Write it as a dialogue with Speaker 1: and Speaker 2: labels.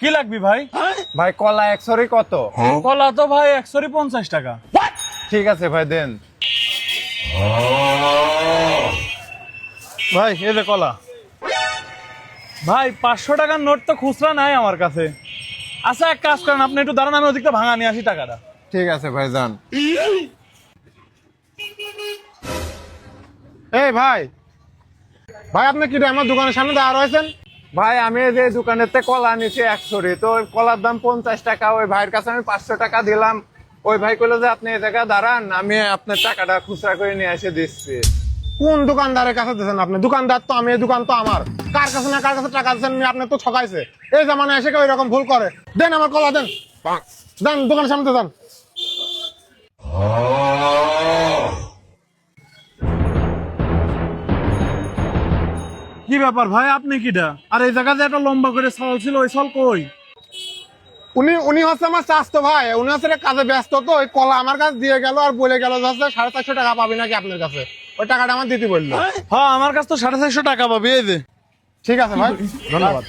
Speaker 1: কি লাগবে ভাই?
Speaker 2: ভাই কলা একশোরই কত?
Speaker 1: কলা তো ভাই 150 টাকা।
Speaker 2: ঠিক আছে ভাই দেন।
Speaker 1: ভাই এই যে কলা। ভাই 500 টাকার নোট তো খুচরা নাই আমার কাছে। আচ্ছা এক কাজ করেন, আপনি একটু দাঁড়ান, আমি ওদিকটা ভাঙা নিয়ে আসি টাকাটা।
Speaker 2: ঠিক আছে ভাই যান। এই ভাই, ভাই আপনি কি আমার দোকানের সামনে দাঁড়া রয়েছেন? ভাই আমি এই যে দোকানের থেকে কলা নিছি 100, তো ওই কলার দাম 50 টাকা। ওই ভাইয়ের কাছে আমি 500 টাকা দিলাম। ওই ভাই কইলো যে আপনি এই জায়গায় দাঁড়ান, আমি আপনার টাকাটা খুচরা করে নিয়ে এসে দিচ্ছি। কোন দোকানদারের কাছে দিচ্ছেন আপনি? দোকানদার তো আমি, এই দোকান তো আমার। কার কাছে না কার কাছে টাকা দিচ্ছেন? আপনি তো ঠকাইছে। এই জামানায় এসে কেউ এরকম ভুল করে? দেন আমার কলা দেন, দেন দোকানের সামনে দেন।
Speaker 1: কি ব্যাপার ভাই, আপনি কিটা? আর এই জায়গাতে একটা লম্বা করে ছল ছিল, ওই ছল কই?
Speaker 2: উনি হচ্ছে আমার চাস্তো ভাই। উনি হচ্ছে কাজে ব্যস্ত, তো ওই কলা আমার কাছে দিয়ে গেল আর বলে গেল যে 450 টাকা পাবি নাকি আপনার কাছে। ওই টাকাটা আমার দিতে বললো।
Speaker 1: হ্যাঁ আমার কাছে তো 450 টাকা পাবে। এই যে
Speaker 2: ঠিক আছে ভাই, ধন্যবাদ।